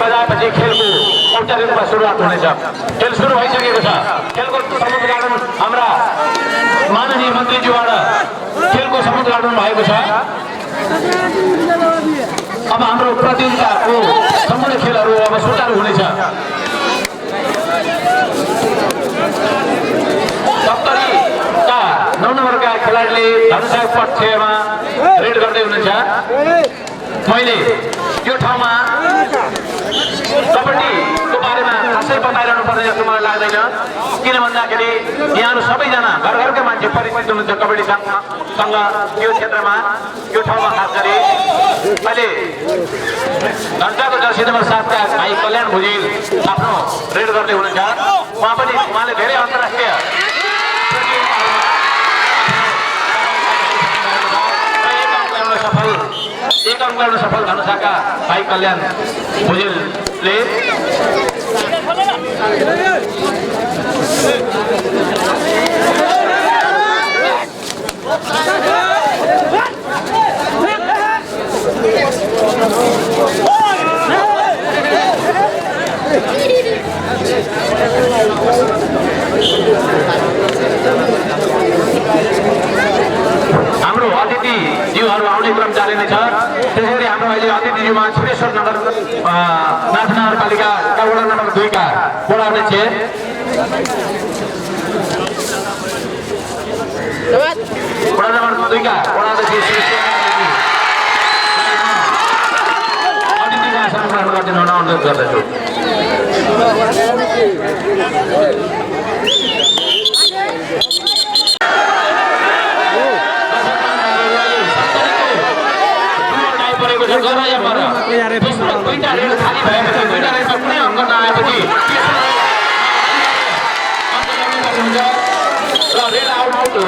बजाएपछि खेलको औपचारिक रूपमा सुरुवात हुनेछ। खेल सुरु भइसकेको छ। खेलको समुद्घाटन हाम्रा माननीय मन्त्रीज्यूबाट खेलको समुद्घाटन भएको छ। अब हाम्रो प्रतियोगिताको सम्पूर्ण खेलहरू अब सुचारू हुनेछ। सप्तरीका 9 नम्बरका खेलाडीले धनुषाको पक्षमा रेड गर्दै हुनुहुन्छ। मैले यो ठाउँमा कबड्डीको बारेमा खासै बताइरहनु पर्ने जस्तो मलाई लाग्दैन, किन भन्दाखेरि यहाँहरू सबैजना घर घरकै मान्छे परिचित हुनुहुन्छ कबड्डीसँग यो क्षेत्रमा, यो ठाउँमा खास गरी। अहिले धनुषाको जर्सी नम्बर 7 का भाइ कल्याण भुजेल आफ्नो रेड गर्दै हुनुहुन्छ। उहाँले धेरै अन्तर्राष्ट्रिय एक अंक ल्याउन सफल धनुषाका भाइ कल्याण भुजेलले। हाम्रो अतिथिज्यूहरू आउने क्रम जारी नै छ। त्यसैगरी हाम्रो अहिले अतिथिज्यूमा छुरेश्वर नगर नाथ नगरपालिकाका वडा नम्बर 2 का वडा अध्यक्ष वडा नम्बर 2 का वडा अध्यक्ष अतिथिमा सम्मान गरिदिनु हुन अनुरोध गर्दछु।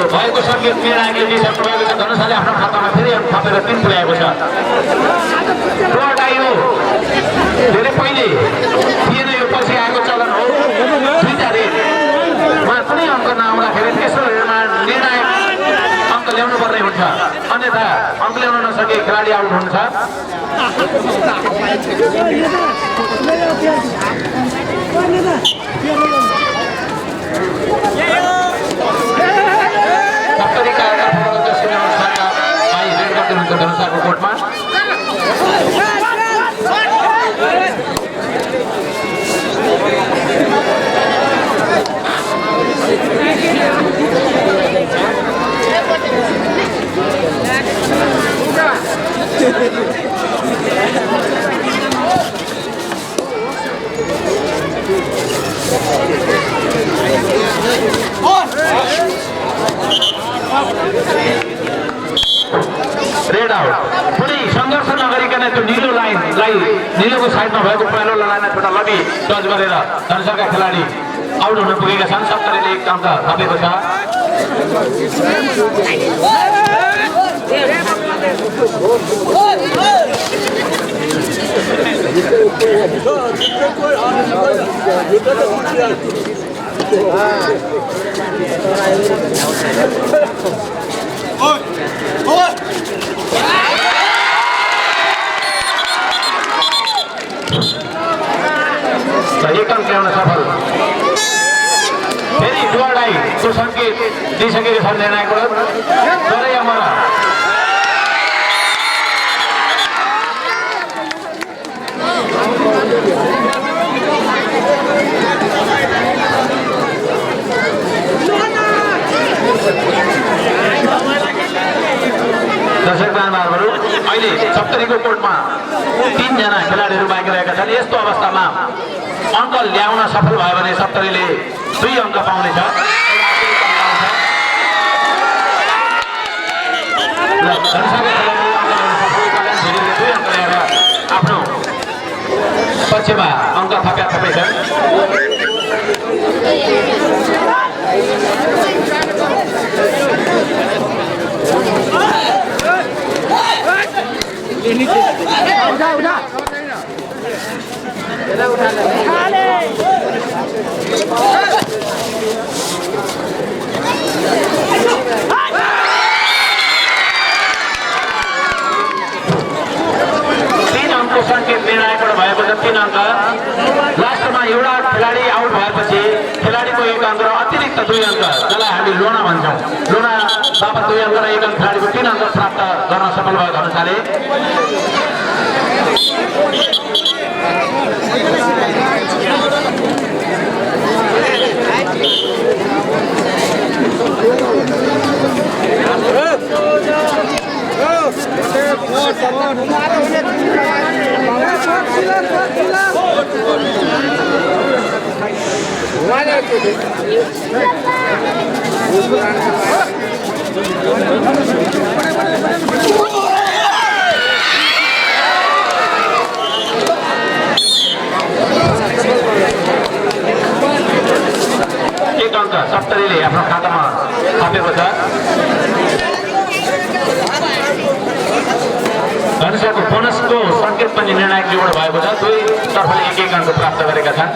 भएको सङ्केत निर्णायकले दिइसक्नु भएको छ। धनुषाले आफ्नो खातामा फेरि थपेर 3 पुर्याएको छ। यो धेरै पहिले थिएन, यो पछि आएको चलन हो। 2टा रेडमा कुनै अङ्क नआउँदाखेरि तेस्रो रेडमा निर्णायक अङ्क ल्याउनु पर्ने हुन्छ, अन्यथा अङ्क ल्याउन नसके खेलाडी आउट हुन्छ। धनुषाको कोर्टमा रेड आउट। कुनै सङ्घर्ष नगरिकन त्यो निलो लाइनलाई निलोको साइडमा भएको पहिलो लाइनलाई छोटा लगी टच गरेर धनुषाका खेलाडी आउट हुन पुगेका छन्। 70ले 1 अङ्क थपेको छ। एक अंक ल्याउन सफल। फेरि डुवालाई त्यो सङ्केत दिइसकेको छ निर्णायकबाट। तरै अमरा दर्शक महानुभावहरू, अहिले 70को कोर्टमा 3 जना खेलाडीहरू बाँकी रहेका छन्। यस्तो अवस्थामा अङ्क ल्याउन सफल भयो भने 70ले 2 अङ्क पाउनेछ। आफ्नो पक्षमा अङ्क थपे छन्। सङ्केत निर्णायकबाट भएको भएको छ 3 अङ्क लास्टमा एउटा खेलाडी आउट भएपछि खेलाडीको 1 अङ्क र अतिरिक्त 2 अङ्क जसलाई हामी लोना भन्छौँ लोना बापत 2 अङ्क र 1 अङ्क खेलाडीको 3 अङ्क प्राप्त गर्न सफल भयो धनुषाले एक अङ्क सप्तरीले आफ्नो खातामा थपेको छ धनुषाको बोनसको सङ्केत पनि निर्णायक जीवन भएको छ दुई तर्फले 1-1 अङ्क प्राप्त गरेका छन्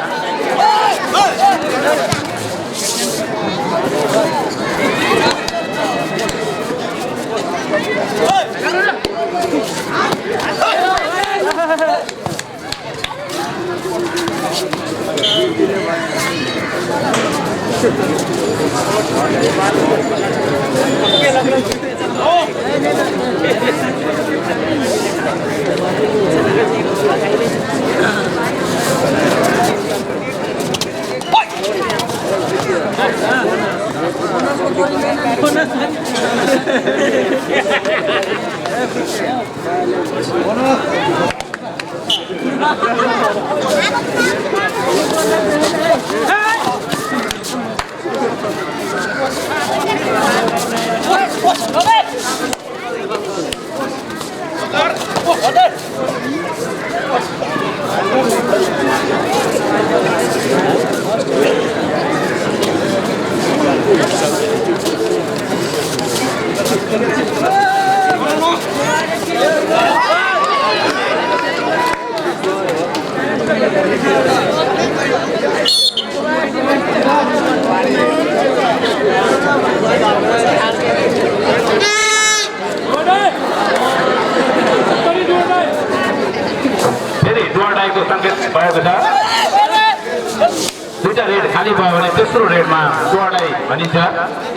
दुईटा रेड खाली भयो भने तेस्रो रेडमा डोडाई भनिन्छ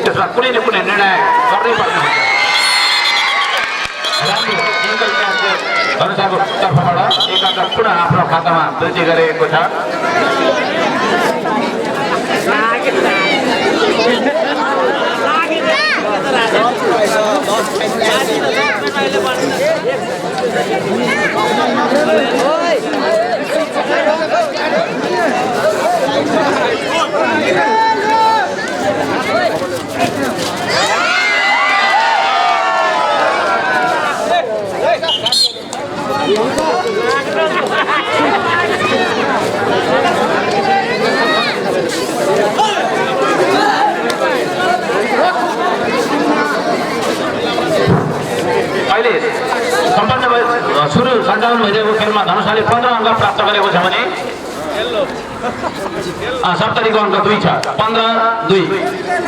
त्यसमा कुनै न कुनै निर्णय गर्नै पर्ने हुन्छ राम्रो सिङ्गल क्याच धनुषाको तर्फबाट 1 अङ्क पुनः आफ्नो खातामा वृद्धि गरेको छ अहिले सम्पन्न सुरु सञ्चालन भइरहेको खेलमा धनुषाले 15 अङ्क प्राप्त गरेको छ भने सप्तरीको अङ्क 2 छ 15-2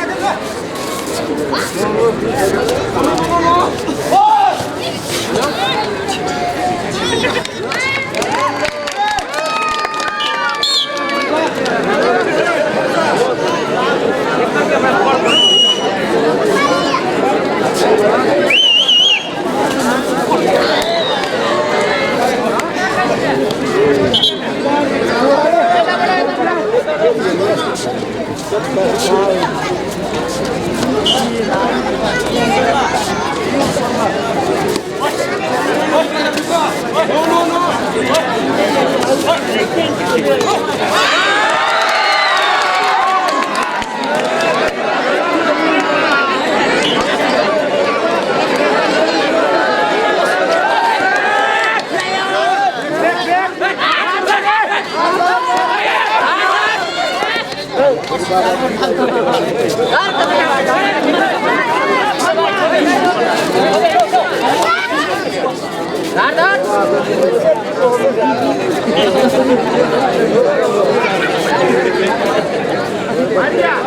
Maria!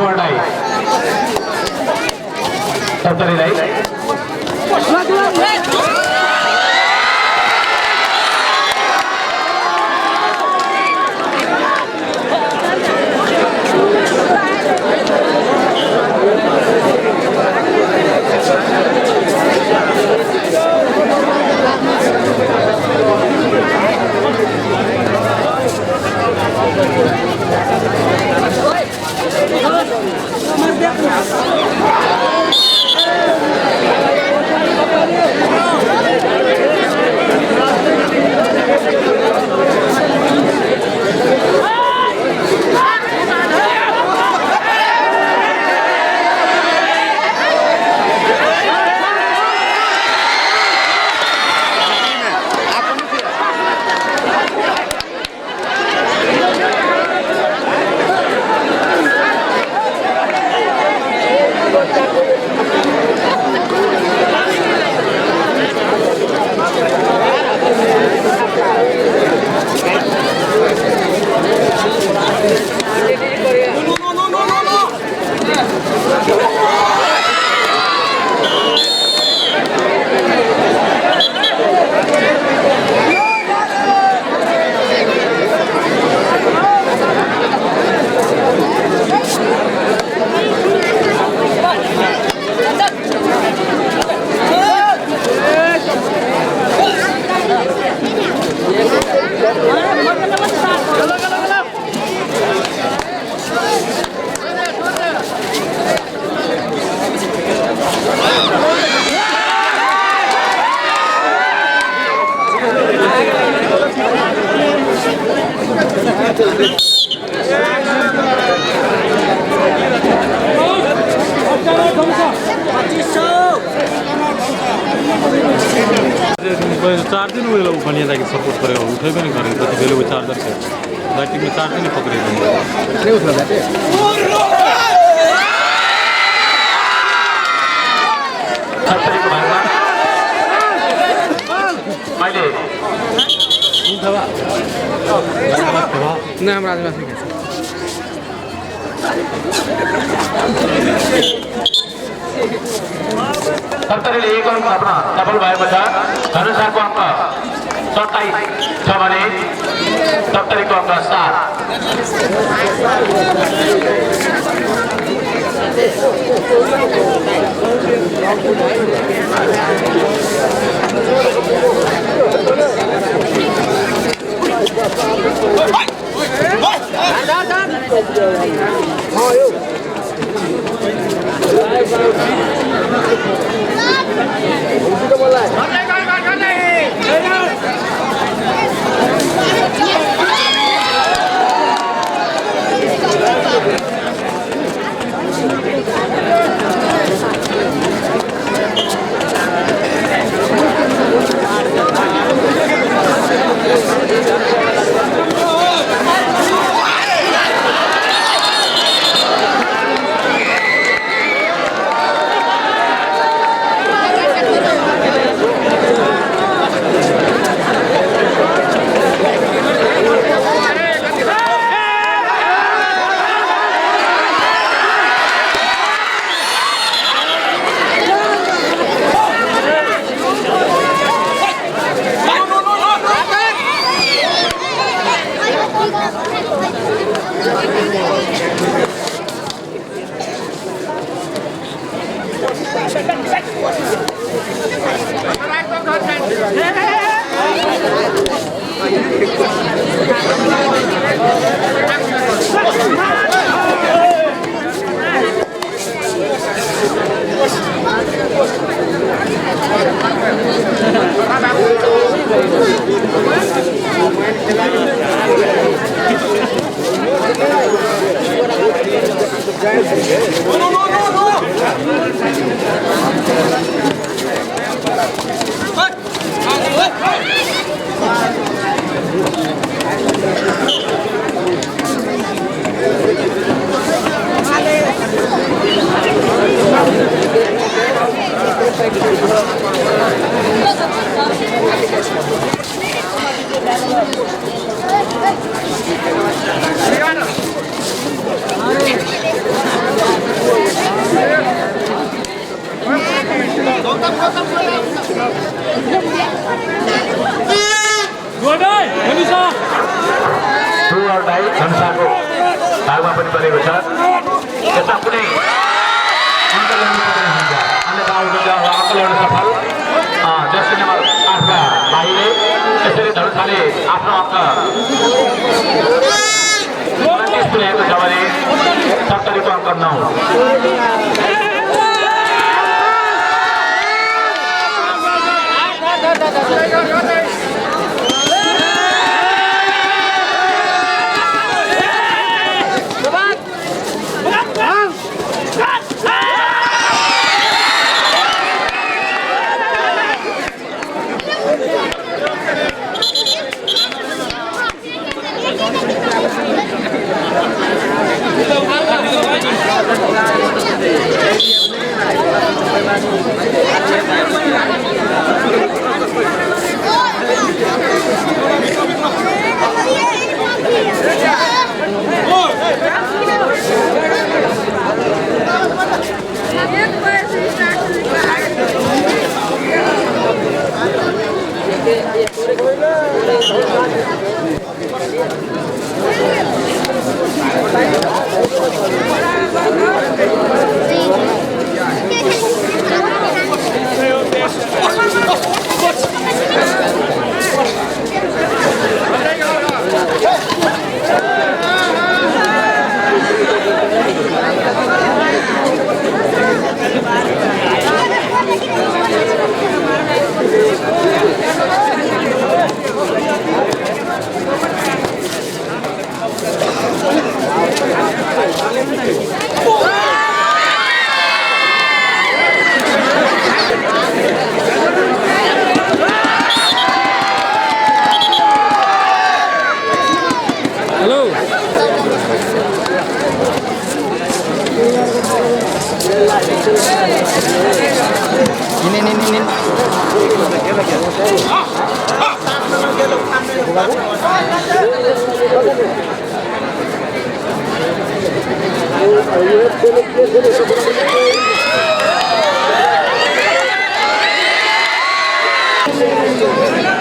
वडाई सप्तरीलाई चार्ज नहीं वो बढ़िया जाके सपोर्ट करेगा उठे भी नहीं करेगा तो पहले वो चार्जर से बैटरी में चार्ज नहीं पकड़ेगा नहीं उठा जाते नहीं हम राजमास में सप्तरीले एक अंक अपना सफल भएको छ धनुषाको अङ्क 27 छ भने सप्तरीको अङ्क 27 भागमा पनि परेको छ यसमा कुनै अङ्क ल्याउनु पर्दैन हुन्छ अन्यथा आउनुहुन्छ अङ्क ल्याउन सफल जर्सी नम्बर 8 का भाइले यसरी धनुषाले आफ्नो अङ्क 29 पुर्याएको छ भने 70 को अङ्क 9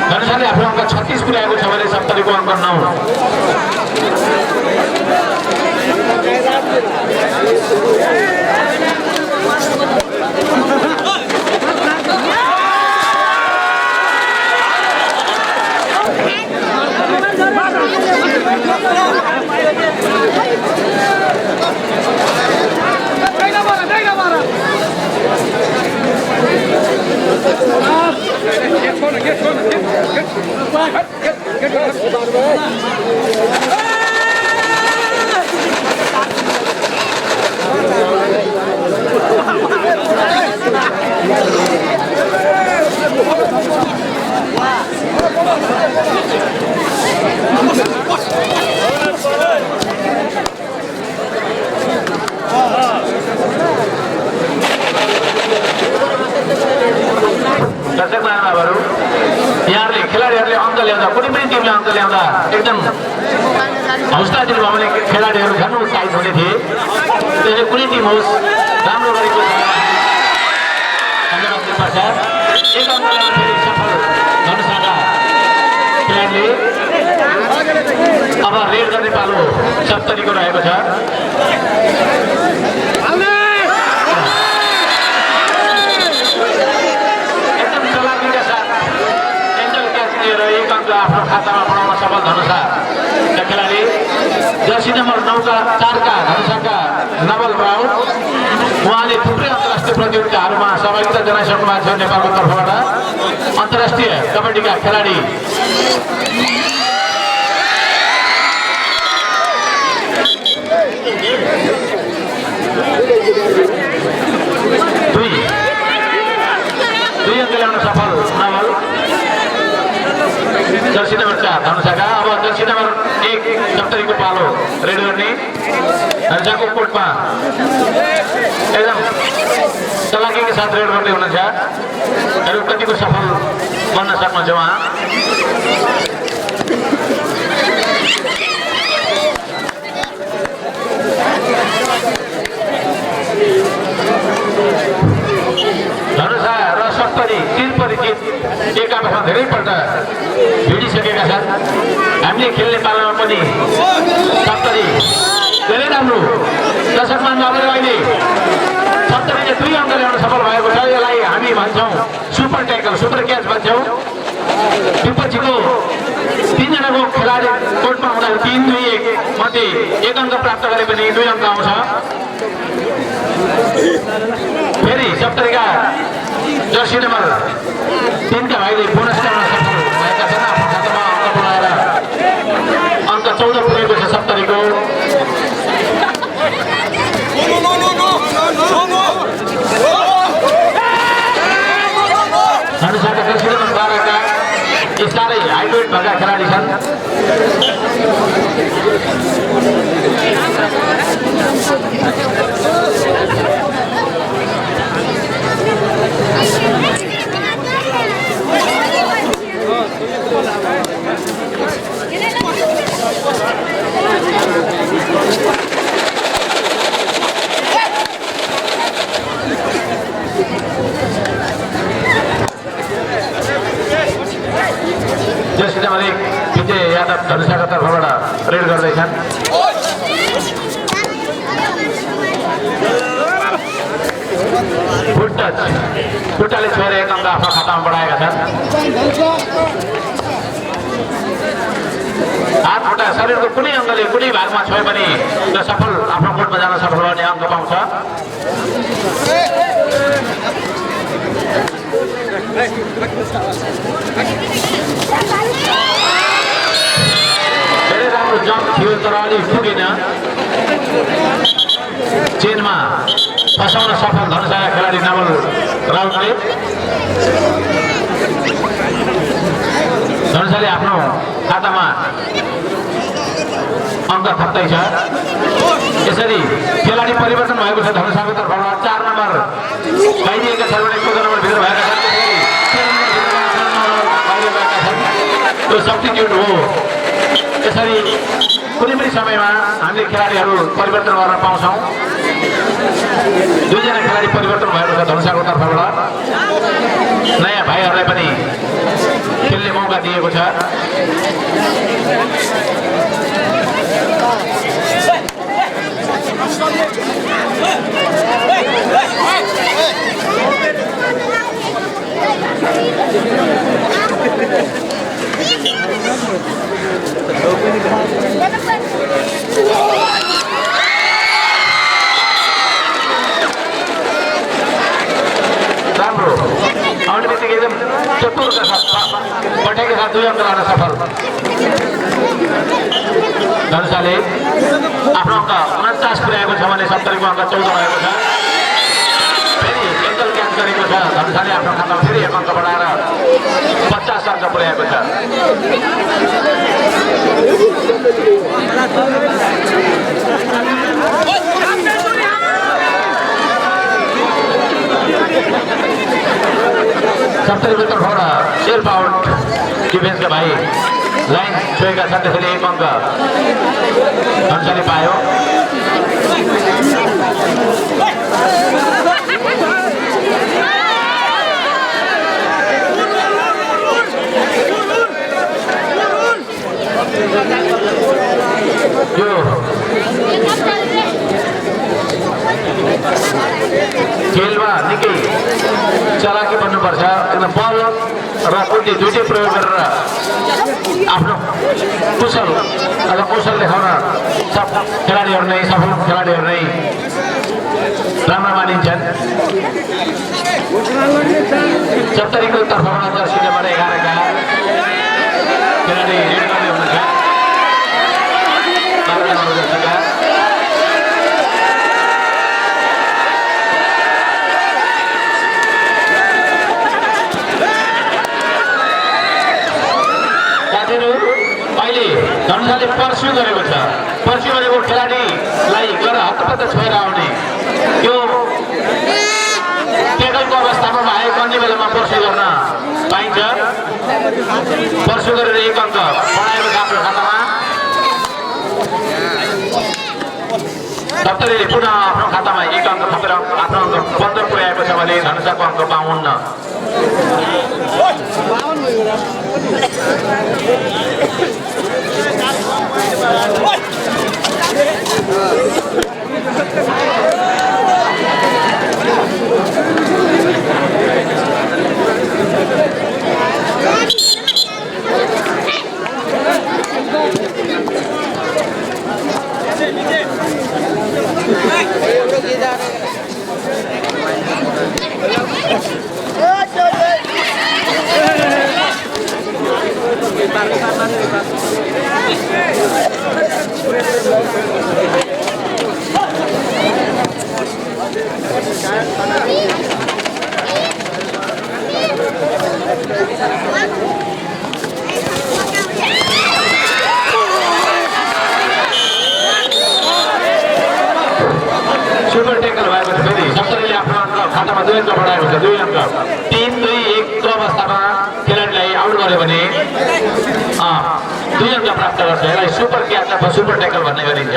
धनुषाले आफ्नो अङ्क 36 पुर्याएको छ भने 70 को अङ्क 9 दर्शक महानुभावहरू यहाँहरूले खेलाडीहरूले अङ्क ल्याउँदा कुनै पनि टिमले अङ्क ल्याउँदा एकदम हौसला दिनुभयो भने खेलाडीहरू झन् उत्साहित हुने थिए त्यसले कुनै टिम होस् राम्रो गरेको धन्यवाद दिनुपर्छ एक अङ्क ल्याउन फेरि सफल धनुषाका खेलाडीले अब रेड गर्ने पालो 70 को रहेको छ आफ्नो खातामा बनाउन सफल धनुषा खेलाडी जर्सी नम्बर 9 का 4 का धनुषाका नवल राउत उहाँले थुप्रै अन्तर्राष्ट्रिय प्रतियोगिताहरूमा सहभागिता जनाइसक्नु भएको छ नेपालको तर्फबाट अन्तर्राष्ट्रिय कबड्डीका खेलाडी दुई अङ्क ल्याउन सफल नवल जर्सी नम्बर 4 धनुषाका अब जर्सी नम्बर 1 70 को पालो रेड गर्ने धनुषाको कोटमा एकदम चलाकीका साथ रेड गर्दै हुनुहुन्छ र कतिको सफल बन्न सक्नुहुन्छ उहाँ धनुषा र 70 3 परिचित एक आपसमा धेरैपल्ट भिडिसकेका छन् हामीले खेल्ने पालामा पनि 70 धेरै राम्रो दर्शकमान बाबुले अहिले 70 ले 2 अङ्क ल्याउन सफल भएको छ। यसलाई हामी भन्छौँ सुपर ट्याकल, सुपर क्याच भन्छौँ। विपक्षीको 3 जनाको खेलाडी कोर्टमा हुँदा 3-2-1 मध्ये 1 अङ्क प्राप्त गरे पनि 2 अङ्क आउँछ। फेरि 70 का जर्सी नम्बर 3 का भाइले बोनस ल्याउन सफल भएका छन्। आफ्नो खातामा अङ्क बनाएर अङ्क 14 पुगेको छ 70 को। अनुसारका जर्सी नम्बर 12 का साह्रै हाइब्रिड भएका खेलाडी छन्। जर्सी नम्बर 1 विजय यादव धनुषाका तर्फबाट रेड गर्दैछन्। फुट टच, खुट्टाले छोएर 1 अङ्क आफ्नो खातामा बढाएका छन्। हात खुट्टा शरीरको कुनै अङ्गले कुनै भागमा छोए पनि त्यो सफल आफ्नो कोर्टमा जान सफल गर्ने अङ्क पाउँछ। धेरै राम्रो जम्प थियो तर अलि पुगेन। चेनमा फसाउन सफल धनुषाका खेलाडी नवल राउतले। धनुषाले आफ्नो खातामा अङ्क थप्दैछ। यसरी खेलाडी परिवर्तन भएको छ धनुषाको तर्फबाट। 4 नम्बर बाहिरिएका छन् भने 14 नम्बर भित्र भएका छन्। त्यो सब्स्टिट्युट हो। यसरी कुनै पनि समयमा हामीले खेलाडीहरू परिवर्तन गर्न पाउँछौँ। 2 जना खेलाडी परिवर्तन भएको छ धनुषाको तर्फबाट। नयाँ भाइहरूलाई पनि खेल्ने मौका दिएको छ। राम्रो आउने बित्तिकै एकदम चतुरका साथ पठाइका साथ 2 अङ्क लान सफल धनुषाले। आफ्नो अङ्क 49 पुर्याएको छ भने 70 को अङ्क 14 भएको छ। फेरि एङ्कल क्याच गरेको छ धनुषाले। आफ्नो खातामा फेरि 1 अङ्क बढाएर 50 अङ्क पुर्याएको छ। सप्तरी तर्फबाट सेल्फ आउट डिफेन्सका भाइ लाइन छोएका छन्। त्यसैले 1 अङ्क धनुषाले पायो। यो खेलमा निकै चलाकी बन्नुपर्छ। एकदम बल र कुटी दुइटै प्रयोग गरेर आफ्नो कुशल अथवा कौशल देखाउन खेलाडीहरू नै सफल खेलाडीहरू नै राम्रा मानिन्छन्। 70 को तर्फबाट जर्सी नम्बर 11 का खेलाडी रेड गर्दै हुनुहुन्छ। अहिले धनुषाले पर्स्यु गरेको छ। पर्स्यु गरेको खेलाडीलाई गएर हतपत्त छोएर आउने त्यो टेकलको अवस्थामा भएको अन्य बेलामा पर्स्यु गर्न पाइन्छ। पर्स्यु गरेर 1 अङ्क बढाएको छ आफ्नो खातामा। 70ले पुनः आफ्नो खातामा 1 अङ्क थपेर आफ्नो अङ्क 15 पुर्याएको छ भने धनुषाको अङ्क 52। सुपर टेकल भएको छ फेरि सत्तरीले आफ्नो अङ्क खातामा 2 अङ्क बढाएको छ 2 अङ्क 3-2-1 को अवस्थामा खेलाडीलाई आउट गर्यो भने 2 अङ्क प्राप्त गर्छ यसलाई सुपर क्याच अथवा सुपर टेकल भन्ने गरिन्छ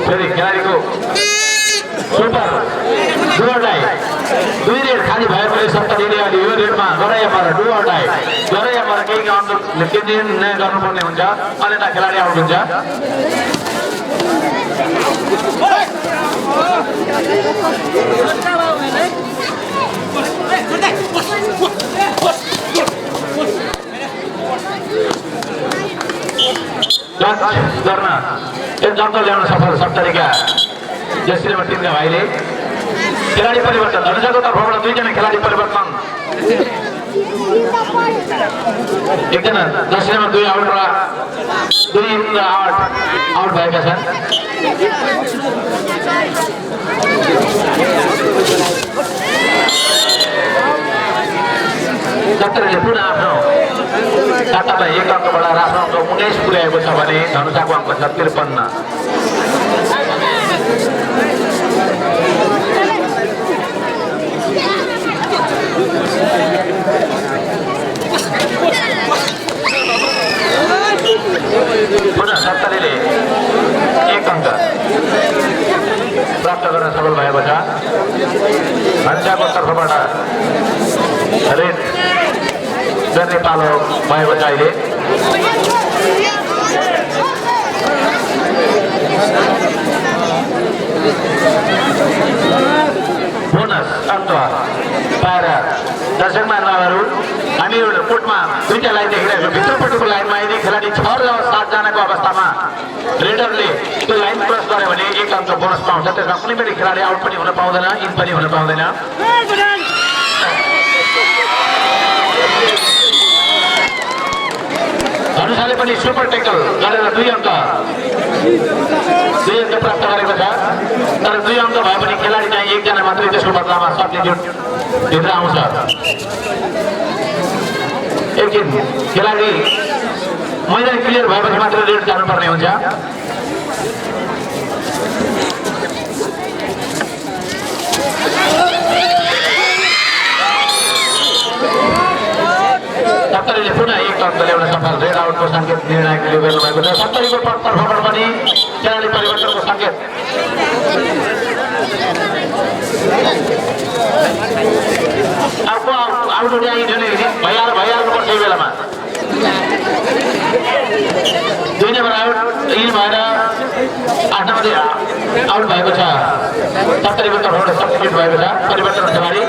फेरि खेलाडीको सुपर डुअरलाई 2 रेड खाली भएकोले सत्तरीले अलि यो रेडमा गराइया पर डुअरलाई गराइया पर केही गर्नुपर्ने हुन्छ अन्यथा खेलाडी आउट हुन्छ गर्न एक जन्त ल्याउन सफल सत्तरीका जसरी टिमका भाइले खेलाडी परिवर्तन धनुषाको तर्फबाट 2 जना खेलाडी परिवर्तन एकजना 10 नम्बर 2 आउट र 2 आउट भएका छन् सत्तरीले पुनः आफ्नो खातामा 1 अङ्क बढाएर आफ्नो अङ्क 19 पुर्याएको छ भने धनुषाको अङ्क छ 53 पुनः सत्तरीले 1 अङ्क प्राप्त गर्न सफल भएको छ धनुषाको तर्फबाट रेड गर्ने पालो भएको छ अहिले बोनस अङ्क पाएर दर्शक महानुभावहरू हामी कोर्टमा 2टा लाइन देखिरहेको भित्रपट्टिको लाइनमा यदि खेलाडी 6 र 7 जनाको अवस्थामा रेडरले त्यो लाइन क्रस गर्यो भने 1 अङ्क बोनस पाउँछ त्यसमा कुनै पनि खेलाडी आउट पनि हुन पाउँदैन इन पनि हुन पाउँदैन धनुषाले पनि सुपर टेकल गरेर 2 अङ्क प्राप्त गरेको छ तर 2 अङ्क भए पनि खेलाडी चाहिँ 1 जना मात्रै त्यसको बदलामा सब्स्टिट्युट भित्र आउँछ एकदिन खेलाडी मैदान क्लियर भएपछि मात्र रेड जानुपर्ने हुन्छ सत्तरीले पुनः 1 अङ्क ल्याउन सफल रेड आउटको सङ्केत निर्णायकले गर्नुभएको छ सत्तरीको तर्फबाट पनि खेलाडी परिवर्तनको सङ्केत आउट हुने भइहाल्नुपर्छ यो बेलामा 2 नम्बर आउट इन भएर 8 नम्बर आउट भएको छ सत्तरीको तर्फबाट सब्स्टिट्युट भएको छ परिवर्तन खेलाडी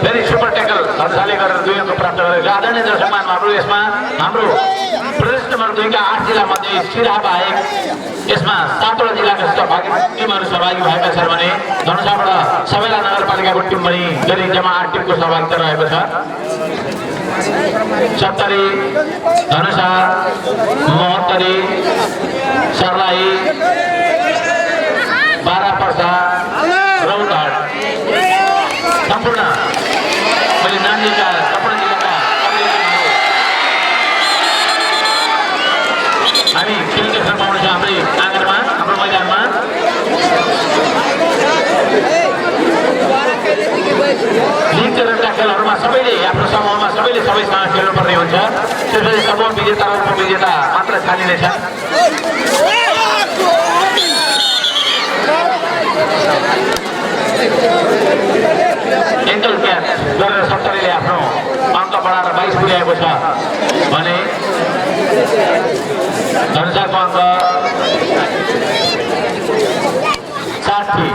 फेरि सुपर टेकल धनुषाले गरेर 2 अङ्क प्राप्त गरेको छ आदरणीय दर्शक महानुभावहरू यसमा हाम्रो प्रदेश नम्बर 2 का 8 जिल्ला मध्ये सिराहा बाहेक यसमा 7 वटा जिल्लाका सहभागी टिमहरू सहभागी भएका छन् भने धनुषाबाट सबैला नगरपालिकाको टिम पनि गरी जम्मा 8 टिमको सहभागिता रहेको छ। सप्तरी, धनुषा, महोत्तरी, सर्लाही, बारापर्सा, रौतहट सम्पूर्ण मैले नाम लिएका सम्पूर्ण जिल्लाका हामी खेल देख्न पाउनेछौँ हाम्रै आँगनमा, हाम्रो मैदानमा। लिग चरणका खेलहरूमा सबैले आफ्नो समूहमा सबैले सबैसँग खेल्नुपर्ने हुन्छ। त्यसपछि समूह विजेता र उपविजेता मात्र छानिनेछन्। एङ्कल क्याच गरेर 70ले आफ्नो अङ्क बढाएर 22 पुर्याएको छ भने धनुषाको अङ्क 60।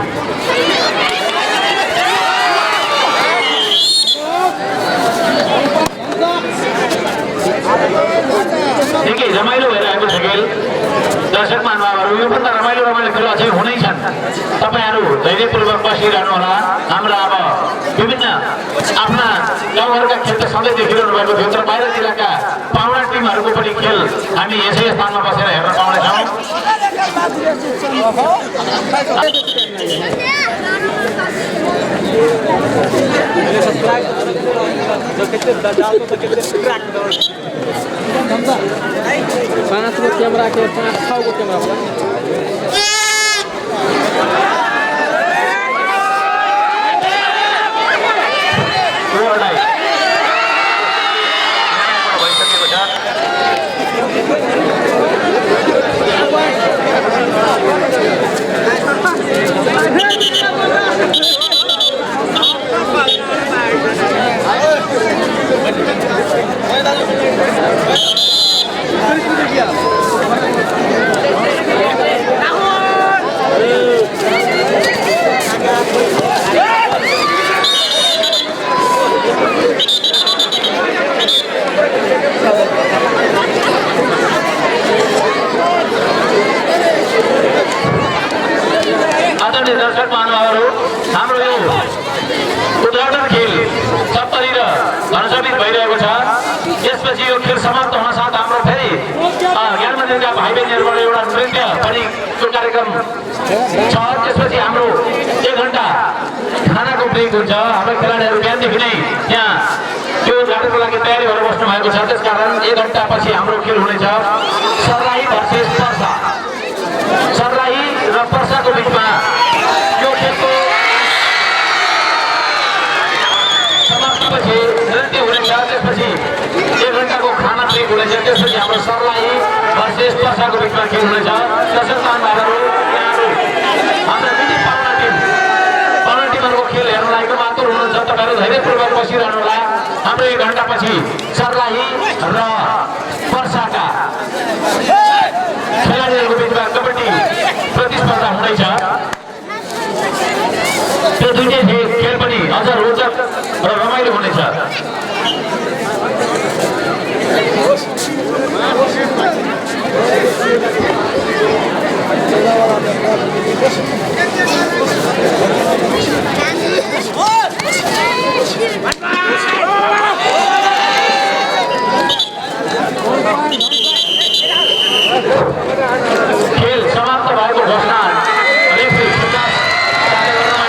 निकै रमाइलो भइरहेको छ खेल। दर्शक महानुभावहरू, योभन्दा रमाइलो खेल अझै हुनै छन्। तपाईँहरू धैर्यपूर्वक बसिरहनुहोला। हाम्रा अब विभिन्न आफ्ना गाउँघरका खेल त सधैँ देखिरहनु भएको थियो, तर बाहिर जिल्लाका पाहुना टिमहरूको पनि खेल हामी यसै स्थानमा बसेर हेर्न पाउनेछौँ। पाँच गो क्यामेरा के 5-6 गो क्यामेरा होला। आदरणीय दर्शक महानुभावहरू, हाम्रो यो उद्घाटन खेल सप्तरी र धनुषाबीच भइरहेको छ। यसपछि यो खेल समाप्त हुन साथ हाम्रो फेरि ज्ञान मन्दिरका भाइ बहिनीहरूबाट एउटा नृत्य पनि त्यो कार्यक्रम छ। त्यसपछि हाम्रो 1 घण्टा खानाको ब्रेक हुन्छ। हाम्रो खेलाडीहरू बिहानदेखि नै यहाँ त्यो उद्घाटनको लागि तयारी भएर बस्नु भएको छ। त्यसकारण 1 घण्टापछि हाम्रो खेल हुनेछ सर्लाही भर्सेस पर्सा। सर्लाही र पर्साको बिचमा यो खेलको समाप्तिपछि नृत्य हुनेछ। त्यसपछि 1 घण्टाको खाना ब्रेक हुनेछ। त्यसपछि हाम्रो सर्लाही भर्सेस पर्साको बिचमा खेल हुनेछ। दर्शक महानुभावहरू, हाम्रा विधि पाहुना टिमहरूको खेल हेर्नलाई एकदम आतुर हुनुहुन्छ। तपाईँहरू धैर्यपूर्वक बसिरहनुहोला। हाम्रो 1 घण्टापछि सर्लाही र पर्साका खेलाडीहरूको बिचमा कबड्डी प्रतिस्पर्धा हुँदैछ। त्यो दुईटै खेल पनि अझ रोचक र रमाइलो हुनेछ। What?